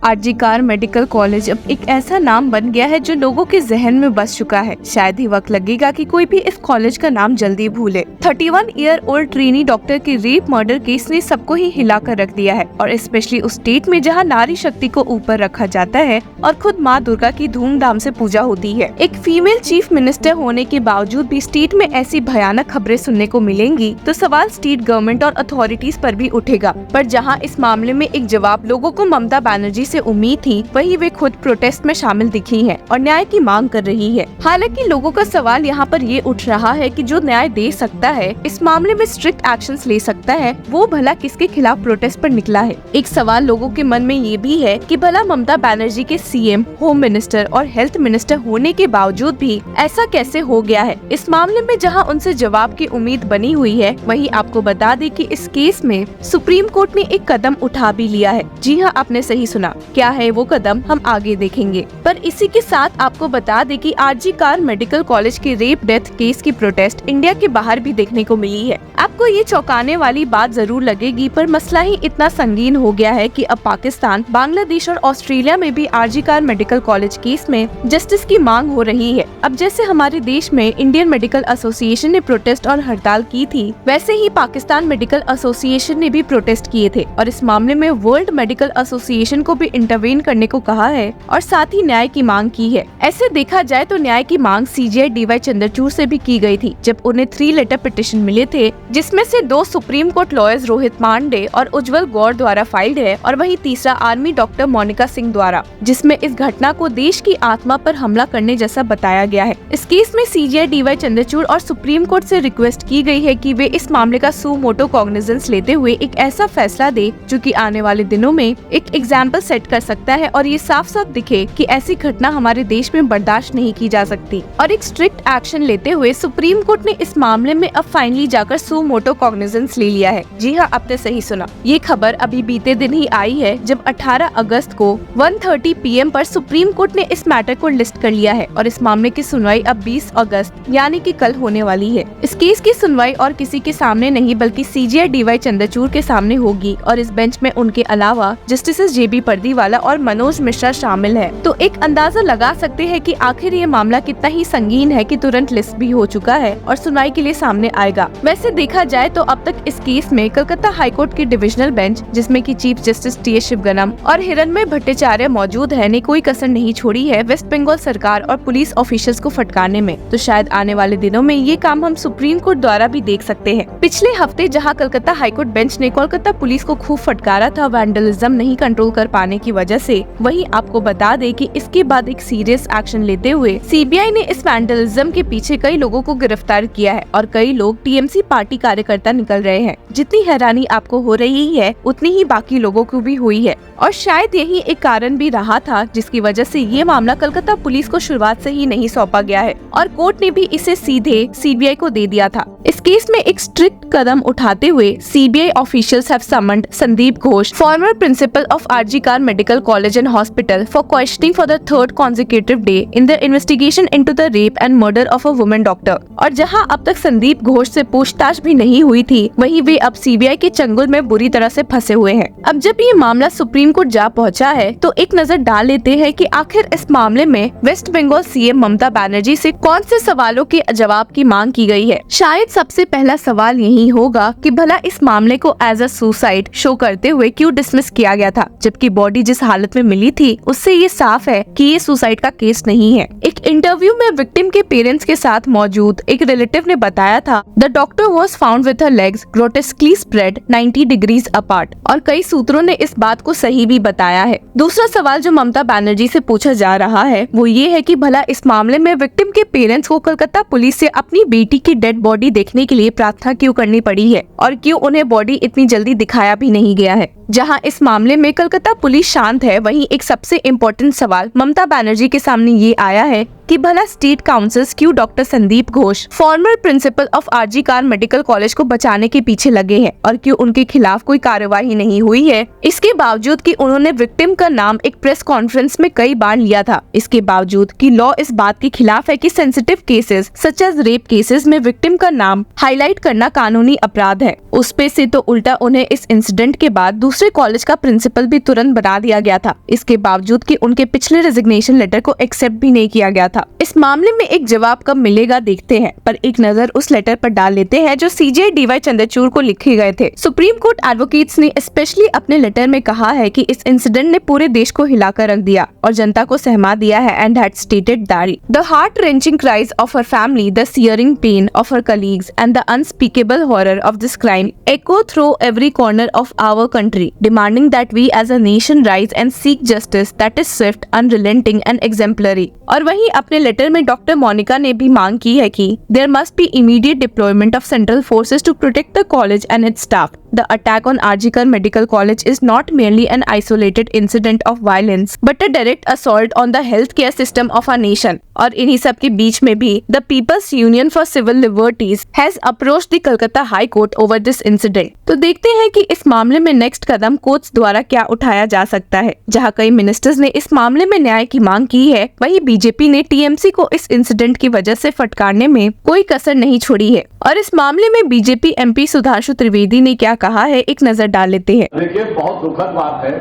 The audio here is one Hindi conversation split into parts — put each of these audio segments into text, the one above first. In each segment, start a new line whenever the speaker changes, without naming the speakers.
आरजीकर मेडिकल कॉलेज अब एक ऐसा नाम बन गया है जो लोगों के जहन में बस चुका है। शायद ही वक्त लगेगा कि कोई भी इस कॉलेज का नाम जल्दी भूले। 31 ईयर ओल्ड ट्रेनी डॉक्टर के रेप मर्डर केस ने सबको ही हिला कर रख दिया है, और स्पेशली उस स्टेट में जहां नारी शक्ति को ऊपर रखा जाता है और खुद माँ दुर्गा की धूमधाम से पूजा होती है। एक फीमेल चीफ मिनिस्टर होने के बावजूद भी स्टेट में ऐसी भयानक खबरें सुनने को मिलेंगी तो सवाल स्टेट गवर्नमेंट और अथॉरिटीज पर भी उठेगा। पर जहाँ इस मामले में एक जवाब लोगों को ममता बनर्जी से उम्मीद थी, वही वे खुद प्रोटेस्ट में शामिल दिखी हैं और न्याय की मांग कर रही है। हालांकि लोगों का सवाल यहाँ पर ये उठ रहा है कि जो न्याय दे सकता है, इस मामले में स्ट्रिक्ट एक्शंस ले सकता है, वो भला किसके खिलाफ प्रोटेस्ट पर निकला है। एक सवाल लोगों के मन में ये भी है कि भला ममता बनर्जी के सीएम, होम मिनिस्टर और हेल्थ मिनिस्टर होने के बावजूद भी ऐसा कैसे हो गया है। इस मामले में जहाँ उनसे जवाब की उम्मीद बनी हुई है, वहीं आपको बता दें कि इस केस में सुप्रीम कोर्ट ने एक कदम उठा भी लिया है। जी हाँ, आपने सही सुना। क्या है वो कदम, हम आगे देखेंगे। पर इसी के साथ आपको बता दें कि आरजीकर मेडिकल कॉलेज के रेप डेथ केस की प्रोटेस्ट इंडिया के बाहर भी देखने को मिली है। आपको ये चौंकाने वाली बात जरूर लगेगी, पर मसला ही इतना संगीन हो गया है कि अब पाकिस्तान, बांग्लादेश और ऑस्ट्रेलिया में भी आरजीकर मेडिकल कॉलेज केस में जस्टिस की मांग हो रही है। अब जैसे हमारे देश में इंडियन मेडिकल एसोसिएशन ने प्रोटेस्ट और हड़ताल की थी, वैसे ही पाकिस्तान मेडिकल एसोसिएशन ने भी प्रोटेस्ट किए थे और इस मामले में वर्ल्ड मेडिकल एसोसिएशन को भी इंटरवेन करने को कहा है और साथ ही न्याय की मांग की है। ऐसे देखा जाए तो न्याय की मांग सीजीआई डीवाई चंद्रचूड़ से भी की गई थी, जब उन्हें 3 लेटर पिटिशन मिले थे, जिसमें से 2 supreme court lawyers Rohit Pandey और उज्जवल गौर द्वारा फाइल्ड है और वही तीसरा आर्मी डॉक्टर मोनिका सिंह द्वारा, जिसमें इस घटना को देश की आत्मा पर हमला करने जैसा बताया गया है। इस केस में सीजीआई डीवाई चंद्रचूड़ और सुप्रीम कोर्ट से रिक्वेस्ट की गई है कि वे इस मामले का सू मोटो कॉग्निजेंस लेते हुए एक ऐसा फैसला दे जो कि आने वाले दिनों में एक एग्जाम्पल सेट कर सकता है और ये साफ साफ दिखे कि ऐसी घटना हमारे देश में बर्दाश्त नहीं की जा सकती। और एक स्ट्रिक्ट एक्शन लेते हुए सुप्रीम कोर्ट ने इस मामले में अब फाइनली जाकर सू मोटो कॉग्निजेंस ले लिया है। जी हाँ, आपने सही सुना। ये खबर अभी बीते दिन ही आई है, जब 18 अगस्त को 1:30 PM पर सुप्रीम कोर्ट ने इस मैटर को लिस्ट कर लिया है और इस मामले की सुनवाई अब 20 अगस्त यानी कि कल होने वाली है। इस केस की सुनवाई और किसी के सामने नहीं बल्कि सीजीआई डीवाई चंद्रचूड़ के सामने होगी और इस बेंच में उनके अलावा जस्टिस जेबी पर्दीवाला और मनोज मिश्रा शामिल है। तो एक अंदाजा लगा सकते हैं कि आखिर ये मामला कितना ही संगीन है कि तुरंत लिस्ट भी हो चुका है और सुनवाई के लिए सामने आएगा। वैसे देखा जाए तो अब तक इस केस में कलकत्ता हाईकोर्ट की डिविजनल बेंच, जिसमें कि चीफ जस्टिस टीएस शिवगनम और हिरण्मय भट्टाचार्य मौजूद है, ने कोई कसर नहीं छोड़ी है वेस्ट बंगाल सरकार और पुलिस ऑफिशियल्स को फटकारने में। तो शायद आने वाले दिनों में ये काम हम सुप्रीम कोर्ट द्वारा भी देख सकते हैं। पिछले हफ्ते जहाँ कलकत्ता हाईकोर्ट बेंच ने कोलकाता पुलिस को खूब फटकारा था वैंडलिज्म नहीं कंट्रोल कर पाने की वजह से, वहीं आपको बता दें कि इसके बाद एक सीरियस एक्शन लेते हुए सीबीआई ने इस वैंडलिज्म के पीछे कई लोगों को गिरफ्तार किया है और कई लोग टीएमसी पार्टी कार्यकर्ता निकल रहे हैं। जितनी हैरानी आपको हो रही है, उतनी ही बाकी लोगों को भी हुई है और शायद यही एक कारण भी रहा था जिसकी वजह से ये मामला कलकत्ता पुलिस को शुरुआत से ही नहीं सौंपा गया है और कोर्ट ने भी इसे सीधे सीबीआई को दे दिया था। इस केस में एक स्ट्रिक्ट कदम उठाते हुए CBI officials have summoned Sandeep Ghosh, farmer principle of RG Kar medical college and hospital, for questioning for the 3rd consecutive day in the investigation into the rape and murder of a woman doctor। और जहां अब तक संदीप घोष से पूछताछ भी नहीं हुई थी, वहीं वे अब सीबीआई के चंगुल में बुरी तरह से फंसे हुए हैं। अब जब ये मामला सुप्रीम कोर्ट जा पहुंचा है, तो एक नजर डाल लेते हैं कि आखिर इस मामले में वेस्ट बंगाल सीएम ममता बनर्जी से कौन से सवालों के जवाब की मांग की गई है। शायद सबसे पहला सवाल यही होगा कि भला इस मामले को एज अ सुसाइड शो करते हुए क्यों डिसमिस किया गया था, जबकि बॉडी जिस हालत में मिली थी उससे ये साफ है कि ये सुसाइड का केस नहीं है। एक इंटरव्यू में विक्टिम के पेरेंट्स के साथ मौजूद एक रिलेटिव ने बताया था, the doctor was found with her legs grotesquely spread 90 degrees apart, और कई सूत्रों ने इस बात को सही भी बताया है। दूसरा सवाल जो ममता बनर्जी से पूछा जा रहा है वो ये है कि भला इस मामले में विक्टिम के पेरेंट्स को कलकत्ता पुलिस से अपनी बेटी की डेड बॉडी देखने के लिए प्रार्थना क्यों करनी पड़ी है और क्यों उन्हें बॉडी इतनी जल्दी दिखाया भी नहीं गया है। जहां इस मामले में कलकत्ता पुलिस शांत है, वहीं एक सबसे इम्पोर्टेंट सवाल ममता बनर्जी के सामने ये आया है कि भला स्टेट काउंसिल्स क्यों doctor Sandeep Ghosh, farmer principle of RG Kar medical college को बचाने के पीछे लगे हैं और क्यों उनके खिलाफ कोई कार्यवाही नहीं हुई है, इसके बावजूद कि उन्होंने विक्टिम का नाम एक प्रेस कॉन्फ्रेंस में कई बार लिया था। इसके बावजूद कि लॉ इस बात के खिलाफ है कि sensitive cases such as rape cases में विक्टिम का नाम हाईलाइट करना कानूनी अपराध है। उस पे से तो उल्टा उन्हें इस इंसिडेंट के बाद दूसरे कॉलेज का प्रिंसिपल भी तुरंत बना बना दिया गया था, इसके बावजूद कि उनके पिछले रेजिग्नेशन लेटर को एक्सेप्ट भी नहीं किया गया था। इस मामले में एक जवाब कब मिलेगा देखते हैं, पर एक नजर उस लेटर पर डाल लेते हैं जो सीजे डीवाई चंद्रचूड़ को लिखे गए थे। सुप्रीम कोर्ट एडवोकेट्स ने स्पेशली अपने लेटर में कहा है कि इस इंसिडेंट ने पूरे देश को हिलाकर रख दिया और जनता को सहमा दिया है, and had stated that the heart wrenching cries of her family, the searing pain of her colleagues, and the unspeakable horror of this crime echo through every corner of our country, demanding that we as a nation rise and seek justice that is swift, unrelenting and exemplary. और वहीं अपने लेटर में डॉक्टर मोनिका ने भी मांग की है कि there must be immediate deployment of central forces to protect the college and its staff. The attack on RG Kar Medical College is not merely an isolated incident of violence, but a direct assault on the healthcare system of our nation. और इन्हीं सब के बीच में भी the People's Union for Civil Liberties has approached the Calcutta High Court over this incident. तो देखते हैं कि इस मामले में नेक्स्ट कदम कोर्ट्स द्वारा क्या उठाया जा सकता है। जहां कई मिनिस्टर्स ने इस मामले में न्याय की मांग की है, वहीं बीजेपी ने टीएमसी को इस इंसिडेंट की वजह से फटकारने में कोई कसर नहीं छोड़ी है। और इस मामले में बीजेपी एमपी सुधांशु त्रिवेदी ने क्या कहा है, एक नजर डाल लेते हैं।
देखिए, बहुत दुखद बात है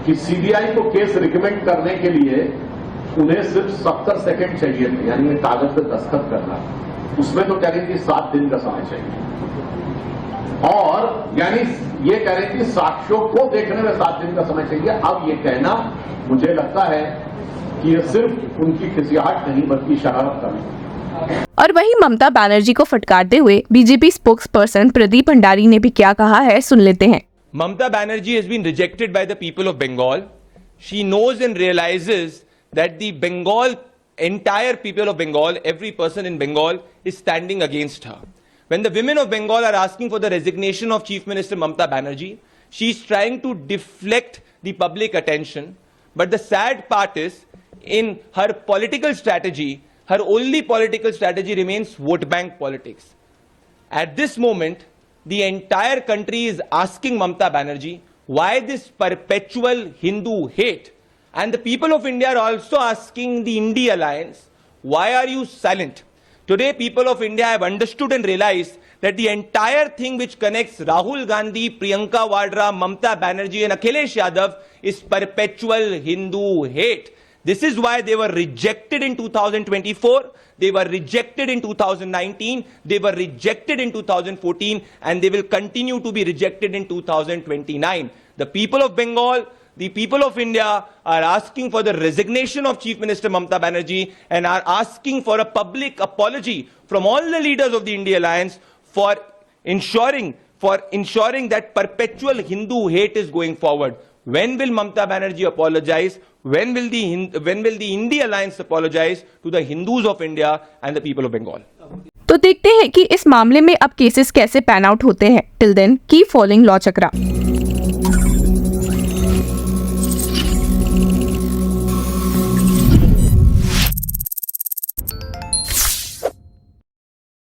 कि सीबीआई को केस रिकमेंड करने के लिए उन्हें सिर्फ 70 सेकंड चाहिए थे, यानी कागज पे दस्तखत करना। उसमें तो कह रही थी 7 दिन का समय चाहिए, और यानी ये कह रही थी साक्ष्यों को देखने में 7 दिन का समय चाहिए। अब ये कहना मुझे लगता है कि ये सिर्फ उनकी खिसियाहट नहीं बल्कि शरारत का है।
और वहीं ममता बनर्जी को फटकारते हुए BJP spokes person Pradeep Bhandari ने भी क्या कहा है, सुन लेते हैं।
Mamata Banerjee has been rejected by the people of Bengal. She knows and realizes that the entire people of Bengal, every person in Bengal is standing against her. When the women of Bengal are asking for the resignation of Chief Minister Mamata Banerjee, she is trying to deflect the public attention. But the sad part is, in her political strategy, her only political strategy remains vote bank politics. At this moment, the entire country is asking Mamata Banerjee why this perpetual Hindu hate, and the people of India are also asking the India Alliance, why are you silent? Today, people of India have understood and realized that the entire thing which connects Rahul Gandhi, Priyanka Vadra, Mamata Banerjee and Akhilesh Yadav is perpetual Hindu hate. This is why they were rejected in 2024, they were rejected in 2019, they were rejected in 2014, and they will continue to be rejected in 2029. The people of Bengal, the people of India are asking for the resignation of Chief Minister Mamata Banerjee and are asking for a public apology from all the leaders of the India Alliance for ensuring that perpetual Hindu hate is going forward. When will Mamata Banerjee apologize? When will the India Alliance apologize to the Hindus of India and the people of Bengal?
तो देखते हैं कि इस मामले में अब केसेस कैसे पैन आउट होते हैं। टिल देन कीप फॉलोइंग लॉ चक्रा।